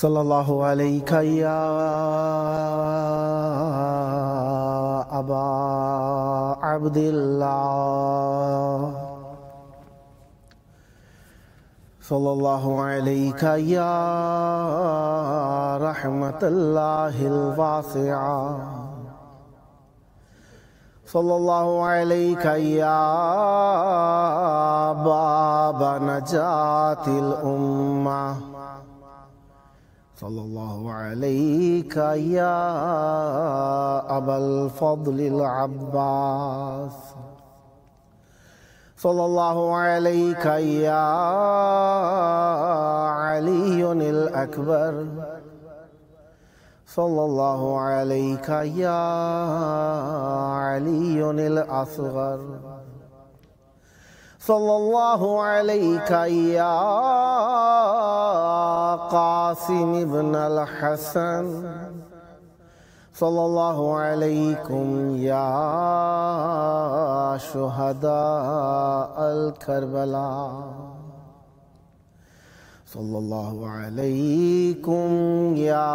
صلی اللہ علیہ یا ابا عبداللہ، صلی اللہ علیہ یا رحمت اللہ الواسعہ، صلی اللہ علیہ یا باب نجات الامہ، صلی اللہ علیہ یا ابا الفضل العباس، صلی اللہ علیہ یا علی الاکبر، صلی اللہ علیہ یا علی الاصغر، صلی اللہ علیہ یا قاسم ابن الحسن، صلی اللہ علیکم یا شہداء الکربلا، صلی اللہ علیکم یا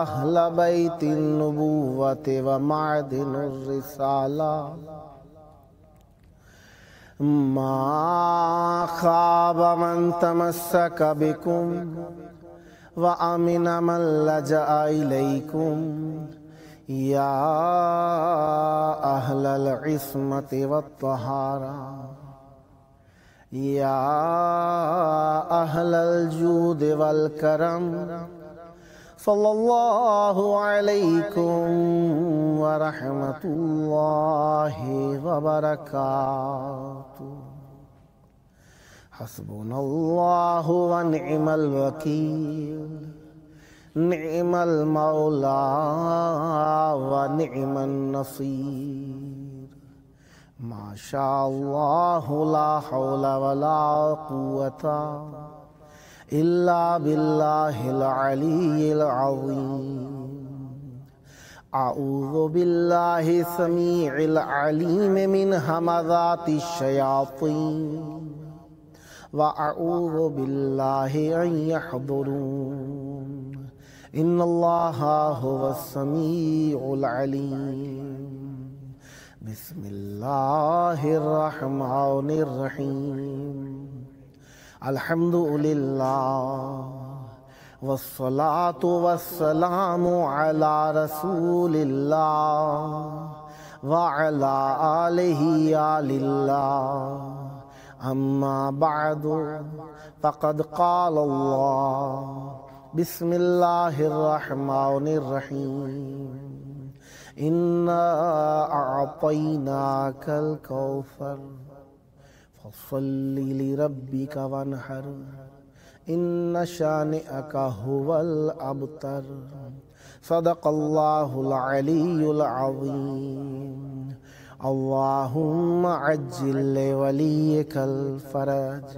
اہل بیت النبوۃ و معدن الرسالہ، ما خاب من تمسک بکم وامن من لجأ الیکم یا اہل العصمت والطہارہ، یا اہل الجود والکرم، صلی اللہ علیکم ورحمۃ اللہ وبرکاتہ، حسبنا اللہ ونعم الوکیل، نعم المولا ونعم النصیر، ما شاء اللہ لا حول ولا قوة الا باللہ العلی العظیم، اعوذ باللہ السمیع العلیم من ھمزات الشیاطین وَأَعُوذُ بِاللَّهِ أَن يَحْضُرُونَ، إِنَّ اللَّهَ هُوَ السَّمِيعُ الْعَلِيمُ، بسم اللہ الرحمن الرحیم، الحمد للہ والصلاة والسلام علی رسول اللہ وعلی آلہ آل اللہ، اما بعد فقد قال اللہ بسم اللہ الرحمن الرحیم، انا اعطیناک الکوثر فصل لربک وانحر، ان شانئک هو الابتر، صدق اللہ العلی العظیم، اللہم عجل لولیک الفرج۔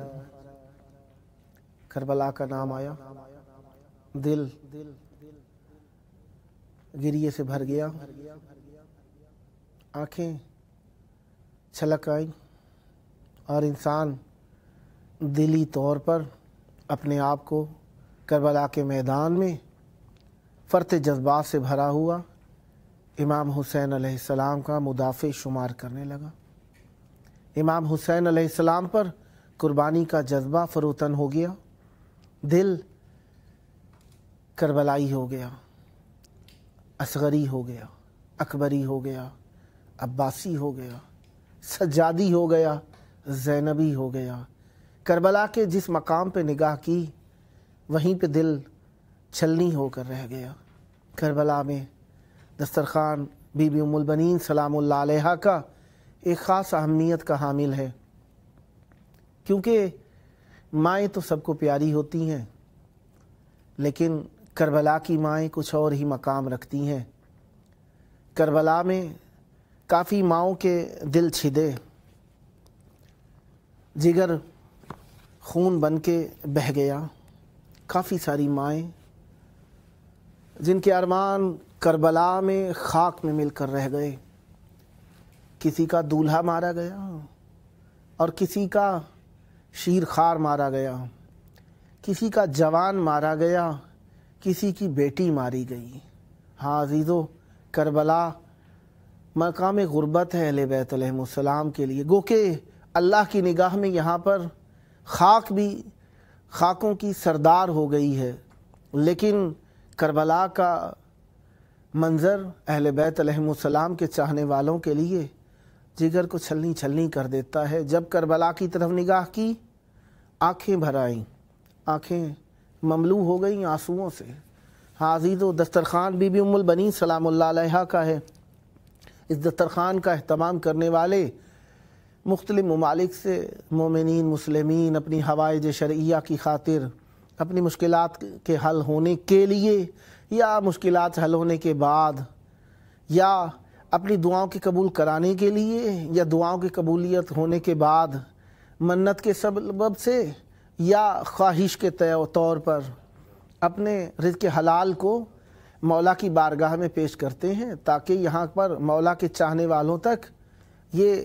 کربلا کا نام آیا، دل گریے سے بھر گیا، آنکھیں چھلک آئیں، اور انسان دلی طور پر اپنے آپ کو کربلا کے میدان میں فرط جذبات سے بھرا ہوا امام حسین علیہ السلام کا مدافع شمار کرنے لگا۔ امام حسین علیہ السلام پر قربانی کا جذبہ فروتن ہو گیا، دل کربلائی ہو گیا، اصغری ہو گیا، اکبری ہو گیا، عباسی ہو گیا، سجادی ہو گیا، زینبی ہو گیا۔ کربلا کے جس مقام پہ نگاہ کی وہیں پہ دل چھلنی ہو کر رہ گیا۔ کربلا میں دسترخوان بی بی ام البنین سلام اللہ علیہا کا ایک خاص اہمیت کا حامل ہے، کیونکہ مائیں تو سب کو پیاری ہوتی ہیں، لیکن کربلا کی مائیں کچھ اور ہی مقام رکھتی ہیں۔ کربلا میں کافی ماؤں کے دل چھدے، جگر خون بن کے بہہ گیا۔ کافی ساری مائیں جن کے ارمان کربلا میں خاک میں مل کر رہ گئے، کسی کا دولہا مارا گیا اور کسی کا شیر خار مارا گیا، کسی کا جوان مارا گیا، کسی کی بیٹی ماری گئی۔ ہاں عزیزو، کربلا مقام غربت ہے اہل بیت علیہ السلام کے لیے، گو کہ اللہ کی نگاہ میں یہاں پر خاک بھی خاکوں کی سردار ہو گئی ہے، لیکن کربلا کا منظر اہل بیت علیہ السلام کے چاہنے والوں کے لیے جگر کو چھلنی چھلنی کر دیتا ہے۔ جب کربلا کی طرف نگاہ کی، آنکھیں بھر آئیں، آنکھیں مملو ہو گئیں آنسوؤں سے۔ ہاں عزیزو، دسترخوان بی بی ام البنین سلام اللہ علیہا کا ہے۔ اس دسترخوان کا اہتمام کرنے والے مختلف ممالک سے مومنین مسلمین اپنی حوائج شرعیہ کی خاطر، اپنی مشکلات کے حل ہونے کے لیے یا مشکلات حل ہونے کے بعد، یا اپنی دعاؤں کی قبول کرانے کے لیے یا دعاؤں کی قبولیت ہونے کے بعد منت کے سبب سے یا خواہش کے طور پر اپنے رزق حلال کو مولا کی بارگاہ میں پیش کرتے ہیں، تاکہ یہاں پر مولا کے چاہنے والوں تک یہ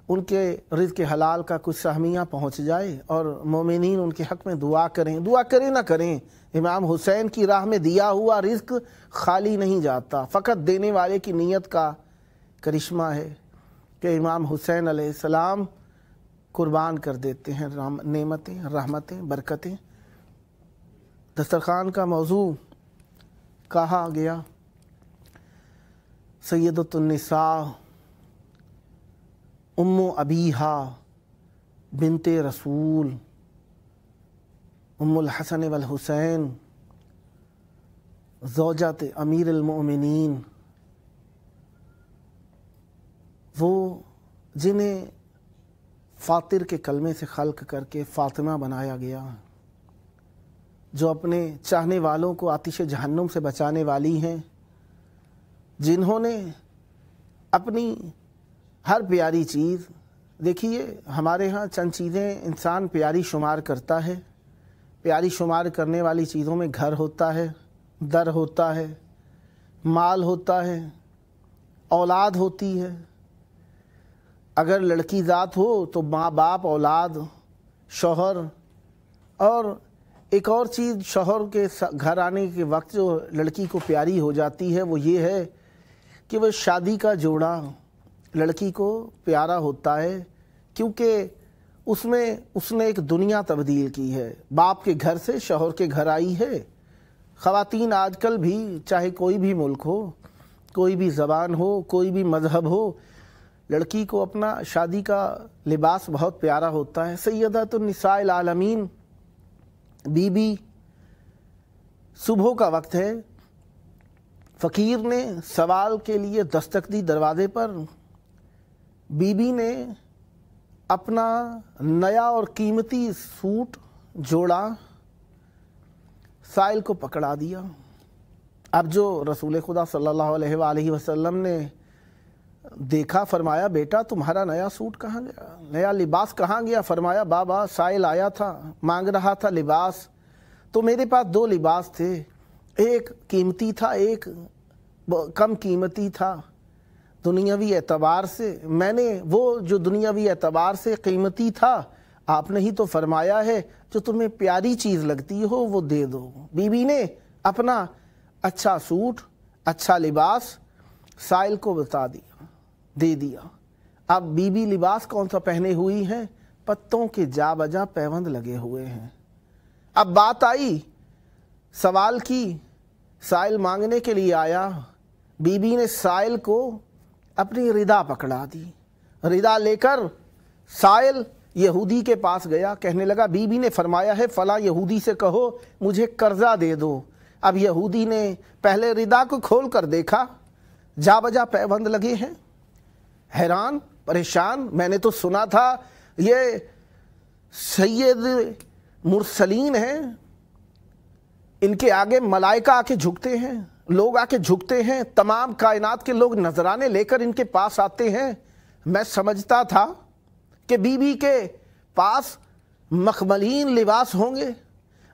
ان کے رزق حلال کا کچھ سہمیہ پہنچ جائے اور مومنین ان کے حق میں دعا کریں نہ کریں۔ امام حسین کی راہ میں دیا ہوا رزق خالی نہیں جاتا، فقط دینے والے کی نیت کا کرشمہ ہے کہ امام حسین علیہ السلام قربان کر دیتے ہیں نعمتیں، رحمتیں، برکتیں۔ دسترخوان کا موضوع کہا گیا سیدۃ النساء ام ابیہا بنت رسول ام الحسن والحسین زوجات امیر المؤمنین، وہ جنہیں فاطر کے کلمے سے خلق کر کے فاطمہ بنایا گیا، جو اپنے چاہنے والوں کو آتش جہنم سے بچانے والی ہیں، جنہوں نے اپنی ہر پیاری چیز، دیکھیے ہمارے ہاں چند چیزیں انسان پیاری شمار کرتا ہے، پیاری شمار کرنے والی چیزوں میں گھر ہوتا ہے، در ہوتا ہے، مال ہوتا ہے، اولاد ہوتی ہے، اگر لڑکی ذات ہو تو ماں باپ، اولاد، شوہر، اور ایک اور چیز شوہر کے گھر آنے کے وقت جو لڑکی کو پیاری ہو جاتی ہے وہ یہ ہے کہ وہ شادی کا جوڑا لڑکی کو پیارا ہوتا ہے، کیونکہ اس میں اس نے ایک دنیا تبدیل کی ہے، باپ کے گھر سے شوہر کے گھر آئی ہے۔ خواتین آج کل بھی، چاہے کوئی بھی ملک ہو، کوئی بھی زبان ہو، کوئی بھی مذہب ہو، لڑکی کو اپنا شادی کا لباس بہت پیارا ہوتا ہے۔ سیدۃ النساء العالمین بی بی، صبح کا وقت ہے، فقیر نے سوال کے لیے دستک دی دروازے پر، بی بی نے اپنا نیا اور قیمتی سوٹ جوڑا، سائل کو پکڑا دیا۔ اب جو رسول خدا صلی اللہ علیہ وآلہ وسلم نے دیکھا، فرمایا بیٹا تمہارا نیا سوٹ کہاں گیا، نیا لباس کہاں گیا؟ فرمایا بابا سائل آیا تھا، مانگ رہا تھا لباس، تو میرے پاس دو لباس تھے، ایک قیمتی تھا، ایک کم قیمتی تھا دنیاوی اعتبار سے۔ میں نے وہ جو دنیاوی اعتبار سے قیمتی تھا، آپ نے ہی تو فرمایا ہے جو تمہیں پیاری چیز لگتی ہو وہ دے دو۔ بی بی نے اپنا اچھا سوٹ، اچھا لباس سائل کو بتا دیا، دے دیا۔ اب بی بی لباس کون سا پہنے ہوئی ہیں؟ پتوں کے جا بجا پیوند لگے ہوئے ہیں۔ اب بات آئی سوال کی، سائل مانگنے کے لیے آیا، بی بی نے سائل کو اپنی ردا پکڑا دی، ردا لے کر سائل یہودی کے پاس گیا، کہنے لگا بی بی نے فرمایا ہے فلاں یہودی سے کہو مجھے قرضہ دے دو۔ اب یہودی نے پہلے ردا کو کھول کر دیکھا، جا بجا پیوند لگے ہیں، حیران پریشان، میں نے تو سنا تھا یہ سید مرسلین ہیں، ان کے آگے ملائکہ آ کے جھکتے ہیں، لوگ آ کے جھکتے ہیں، تمام کائنات کے لوگ نذرانے لے کر ان کے پاس آتے ہیں۔ میں سمجھتا تھا کہ بی بی کے پاس مخملین لباس ہوں گے،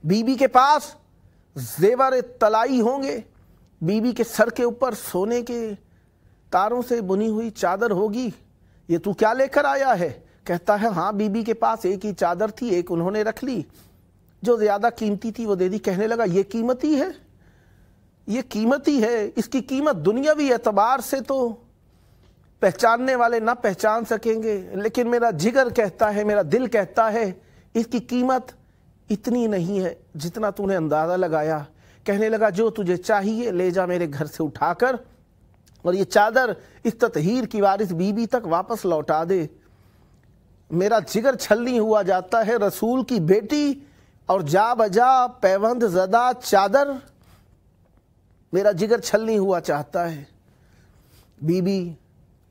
بی بی کے پاس زیور طلائی ہوں گے، بی بی کے سر کے اوپر سونے کے تاروں سے بنی ہوئی چادر ہوگی۔ یہ تو کیا لے کر آیا ہے؟ کہتا ہے ہاں بی بی کے پاس ایک ہی چادر تھی، ایک انہوں نے رکھ لی، جو زیادہ قیمتی تھی وہ دے دی. کہنے لگا یہ قیمتی ہے, یہ قیمتی ہے, اس کی قیمت دنیاوی اعتبار سے تو پہچاننے والے نہ پہچان سکیں گے, لیکن میرا جگر کہتا ہے, میرا دل کہتا ہے اس کی قیمت اتنی نہیں ہے جتنا تو نے اندازہ لگایا. کہنے لگا جو تجھے چاہیے لے جا میرے گھر سے اٹھا کر, اور یہ چادر اس تطہیر کی وارث بی بی تک واپس لوٹا دے. میرا جگر چھلنی ہوا جاتا ہے, رسول کی بیٹی اور جا بجا پیوند زدہ چادر, میرا جگر چھلنی ہوا چاہتا ہے. بی بی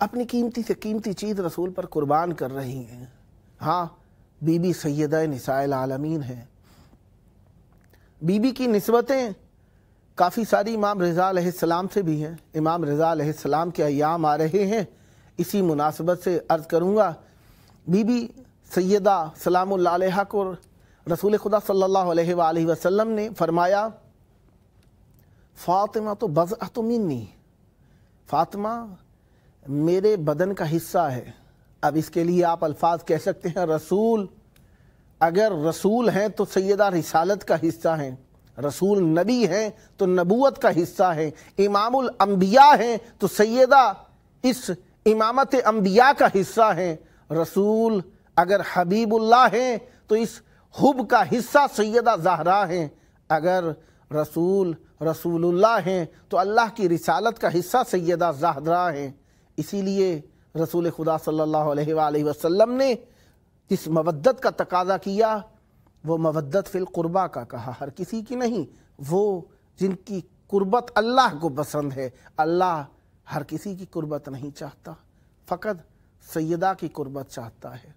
اپنی قیمتی سے قیمتی چیز رسول پر قربان کر رہی ہیں. ہاں, بی بی سیدہ نساء العالمین ہے. بی بی کی نسبتیں کافی ساری امام رضا علیہ السلام سے بھی ہیں. امام رضا علیہ السلام کے ایام آ رہے ہیں, اسی مناسبت سے عرض کروں گا. بی بی سیدہ سلام اللہ علیہا کو رسول خدا صلی اللہ علیہ وآلہ وسلم نے فرمایا فاطمہ تو بضعۃ منی, فاطمہ میرے بدن کا حصہ ہے. اب اس کے لیے آپ الفاظ کہہ سکتے ہیں رسول, اگر رسول ہیں تو سیدہ رسالت کا حصہ ہیں, رسول نبی ہیں تو نبوت کا حصہ ہیں, امام الانبیاء ہیں تو سیدہ اس امامت انبیاء کا حصہ ہیں. رسول اگر حبیب اللہ ہیں تو اس حب کا حصہ سیدہ زہرا ہیں. اگر رسول رسول اللہ ہیں تو اللہ کی رسالت کا حصہ سیدہ زہرا ہیں. اسی لیے رسول خدا صلی اللہ علیہ وآلہ وسلم نے جس مودت کا تقاضا کیا وہ مودت فی القربہ کا کہا, ہر کسی کی نہیں, وہ جن کی قربت اللہ کو پسند ہے. اللہ ہر کسی کی قربت نہیں چاہتا, فقط سیدہ کی قربت چاہتا ہے.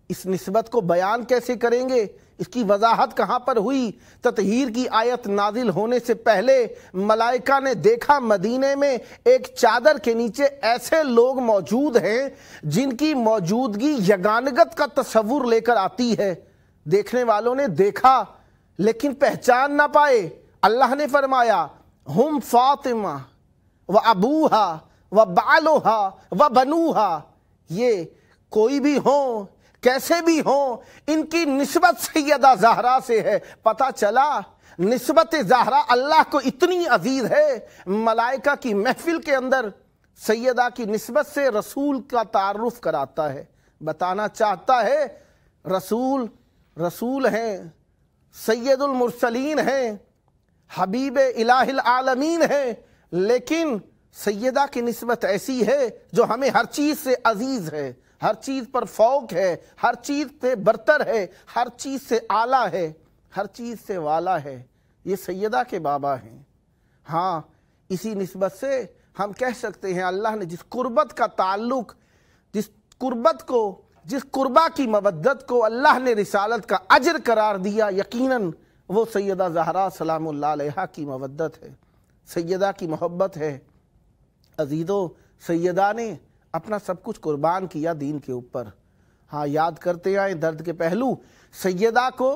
اس نسبت کو بیان کیسے کریں گے, اس کی وضاحت کہاں پر ہوئی؟ تطہیر کی آیت نازل ہونے سے پہلے ملائکہ نے دیکھا مدینے میں ایک چادر کے نیچے ایسے لوگ موجود ہیں جن کی موجودگی یگانگت کا تصور لے کر آتی ہے. دیکھنے والوں نے دیکھا لیکن پہچان نہ پائے. اللہ نے فرمایا ہم فاطمہ و ابوہا و بالوہا و بنوہا, یہ کوئی بھی ہوں کیسے بھی ہوں ان کی نسبت سیدہ زہرا سے ہے. پتہ چلا نسبت زہرا اللہ کو اتنی عزیز ہے, ملائکہ کی محفل کے اندر سیدہ کی نسبت سے رسول کا تعارف کراتا ہے, بتانا چاہتا ہے رسول رسول ہیں, سید المرسلین ہیں, حبیب الہ العالمین ہیں, لیکن سیدہ کی نسبت ایسی ہے جو ہمیں ہر چیز سے عزیز ہے, ہر چیز پر فوق ہے, ہر چیز پہ برتر ہے, ہر چیز سے اعلیٰ ہے, ہر چیز سے والا ہے. یہ سیدہ کے بابا ہیں. ہاں, اسی نسبت سے ہم کہہ سکتے ہیں اللہ نے جس قربت کا تعلق, جس قربت کو, جس قربہ کی مودت کو اللہ نے رسالت کا اجر قرار دیا, یقیناً وہ سیدہ زہرا سلام اللہ علیہا کی مودت ہے, سیدہ کی محبت ہے. عزیزو, سیدہ نے اپنا سب کچھ قربان کیا دین کے اوپر. ہاں, یاد کرتے آئیں درد کے پہلو. سیدہ کو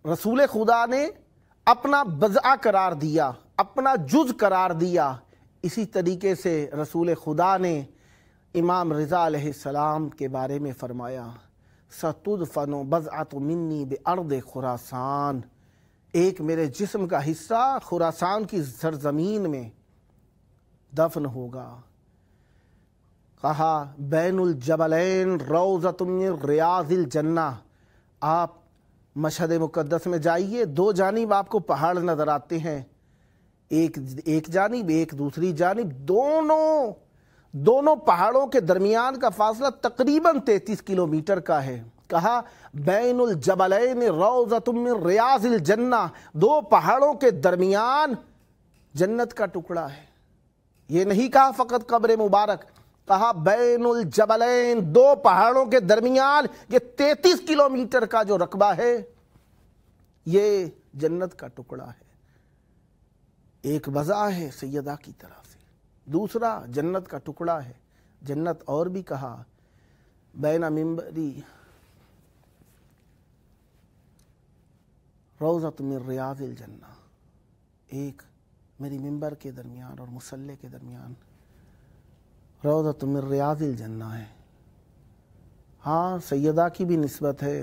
رسول خدا نے اپنا بضع قرار دیا, اپنا جز قرار دیا. اسی طریقے سے رسول خدا نے امام رضا علیہ السلام کے بارے میں فرمایا سَتُدْفَنُ بَضْعَةُ مِنِّي بِأَرْضِ خُرَاسَان, ایک میرے جسم کا حصہ خراسان کی سرزمین میں دفن ہوگا. کہا بین الجبلین روضۃ من ریاض الجنہ, آپ مشہد مقدس میں جائیے, دو جانب آپ کو پہاڑ نظر آتے ہیں, ایک جانب ایک دوسری جانب, دونوں پہاڑوں کے درمیان کا فاصلہ تقریباً 33 کلومیٹر کا ہے. کہا بین الجبلین روضۃ من ریاض الجنہ, دو پہاڑوں کے درمیان جنت کا ٹکڑا ہے. یہ نہیں کہا فقط قبر مبارک, کہا بین الجبلین, دو پہاڑوں کے درمیان یہ 33 کلومیٹر کا جو رقبہ ہے یہ جنت کا ٹکڑا ہے. ایک وضع ہے سیدہ کی طرف سے, دوسرا جنت کا ٹکڑا ہے. جنت اور بھی کہا بین منبری روضۃ من ریاض الجنہ, ایک میری منبر کے درمیان اور مصلی کے درمیان روضۃ من ریاض الجنہ ہے. ہاں, سیدہ کی بھی نسبت ہے,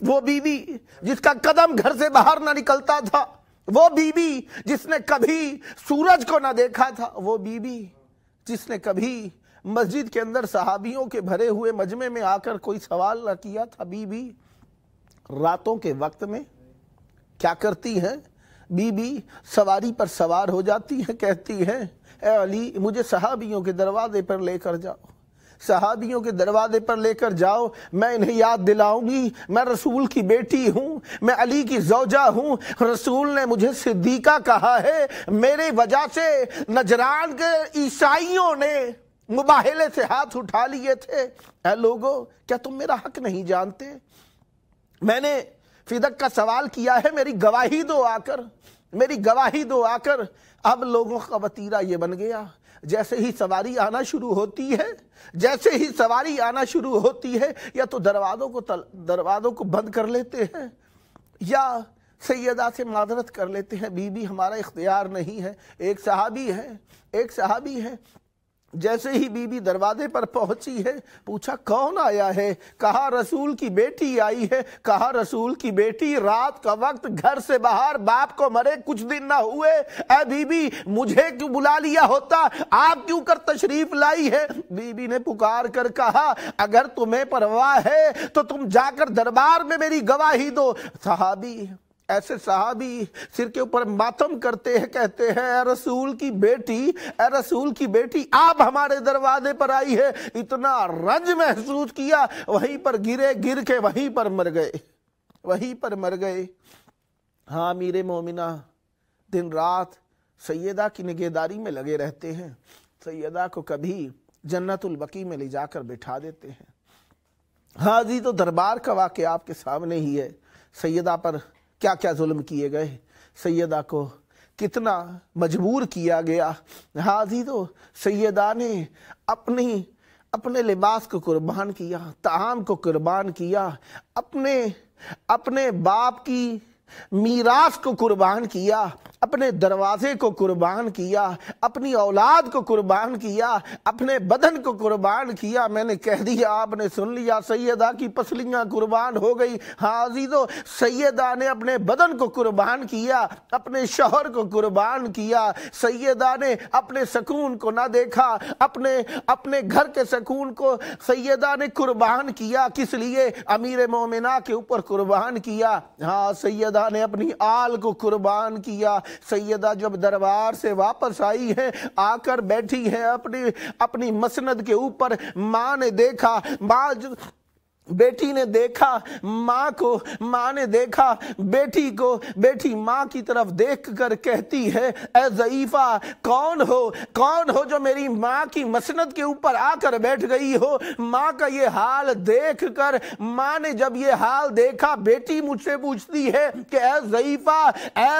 وہ بیوی جس کا قدم گھر سے باہر نہ نکلتا تھا، وہ بیوی جس نے کبھی سورج کو نہ دیکھا تھا، وہ بیوی جس نے کبھی مسجد کے اندر صحابیوں کے بھرے ہوئے مجمع میں آ کر کوئی سوال نہ کیا تھا، بیوی راتوں کے وقت میں کیا کرتی ہیں؟ بیوی سواری پر سوار ہو جاتی ہیں، کہتی ہیں اے علی مجھے صحابیوں کے دروازے پر لے کر جاؤ، صحابیوں کے دروازے پر لے کر جاؤ، میں انہیں یاد دلاؤں گی میں رسول کی بیٹی ہوں، میں علی کی زوجہ ہوں، رسول نے مجھے صدیقہ کہا ہے، میرے وجہ سے نجران کے عیسائیوں نے مباہلے سے ہاتھ اٹھا لیے تھے۔ اے لوگو کیا تم میرا حق نہیں جانتے؟ میں نے فدق کا سوال کیا ہے، میری گواہی دو آ کر، میری گواہی دو آ کر۔ اب لوگوں کا وتیرہ یہ بن گیا، جیسے ہی سواری آنا شروع ہوتی ہے، جیسے ہی سواری آنا شروع ہوتی ہے، یا تو دروازوں کو بند کر لیتے ہیں یا سیدہ سے معذرت کر لیتے ہیں، بی بی ہمارا اختیار نہیں ہے۔ ایک صحابی ہے جیسے ہی بی بی دروازے پر پہنچی ہے، پوچھا کون آیا ہے؟ کہا رسول کی بیٹی آئی ہے۔ کہا رسول کی بیٹی، رات کا وقت گھر سے باہر، باپ کو مرے کچھ دن نہ ہوئے، اے بی بی مجھے کیوں بلا لیا ہوتا؟ آپ کیوں کر تشریف لائی ہے؟ بی بی نے پکار کر کہا اگر تمہیں پرواہ ہے تو تم جا کر دربار میں میری گواہی دو۔ ایسے صحابی سر کے اوپر ماتم کرتے ہیں، کہتے ہیں اے رسول کی بیٹی آپ ہمارے دروازے پر آئی ہے۔ اتنا رنج محسوس کیا، وہیں پر گر کے وہیں پر مر گئے۔ ہاں امیر مومنہ دن رات سیدہ کی نگہداری میں لگے رہتے ہیں، سیدہ کو کبھی جنت البقیع میں لے جا کر بٹھا دیتے ہیں۔ ہاں جی تو دربار کا واقعہ آپ کے سامنے ہی ہے، سیدہ پر کیا کیا ظلم کیے گئے، سیدہ کو کتنا مجبور کیا گیا۔ ہاں تو سیدہ نے اپنے لباس کو قربان کیا، طعام کو قربان کیا، اپنے باپ کی میراث کو قربان کیا، اپنے دروازے کو قربان کیا، اپنی اولاد کو قربان کیا، اپنے بدن کو قربان کیا۔ میں نے کہہ دیا آپ نے سن لیا، سیدہ کی پسلیاں قربان ہو گئی۔ ہاں عزیزو سیدہ نے اپنے بدن کو قربان کیا، اپنے شوہر کو قربان کیا، سیدہ نے اپنے سکون کو نہ دیکھا، اپنے گھر کے سکون کو سیدہ نے قربان کیا۔ کس لیے؟ امیر مومنہ کے اوپر قربان کیا۔ ہاں سیدہ نے اپنی آل کو قربان کیا۔ سیدہ جب دربار سے واپس آئی ہے، آ کر بیٹھی ہے اپنی مسند کے اوپر، ماں نے دیکھا، بیٹی نے دیکھا ماں کو، ماں نے دیکھا بیٹی کو، بیٹی ماں کی طرف دیکھ کر کہتی ہے اے ضعیفہ کون ہو جو میری ماں کی مسند کے اوپر آ کر بیٹھ گئی ہو؟ ماں کا یہ حال دیکھ کر، ماں نے جب یہ حال دیکھا، بیٹی مجھ سے پوچھتی ہے کہ اے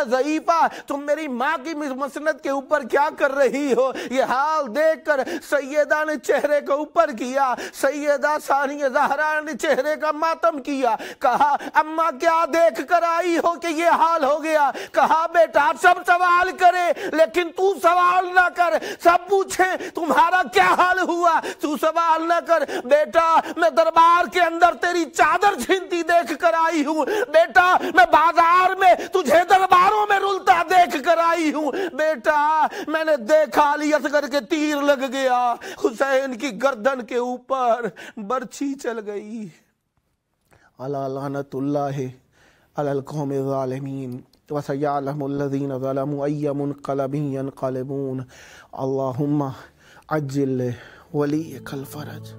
ضعیفہ تم میری ماں کی مسند کے اوپر کیا کر رہی ہو؟ یہ حال دیکھ کر سیدہ نے چہرے کو اوپر کیا، سیدہ ثانیہ زہرا نے چہرے کا ماتم کیا، کہا اماں کیا دیکھ کر آئی ہو کہ یہ حال ہو گیا؟ کہا بیٹا سب سوال کرے لیکن تو سوال نہ کر، سب پوچھیں تمہارا کیا حال ہوا، تو سوال نہ کر۔ بیٹا میں دربار کے اندر تیری چادر چھنتی دیکھ کر آئی ہوں، بیٹا میں بازار میں تجھے درباروں میں رلتا دیکھ کر آئی ہوں، بیٹا میں نے دیکھا علی اصغر کے تیر لگ گیا، حسین کی گردن کے اوپر برچھی چل گئی۔ الا لعنت اللہ علی القوم الظالمین وسیعلم الذین ظلموا ای منقلب ینقلبون۔ اللہم عجل ولیک الفرج۔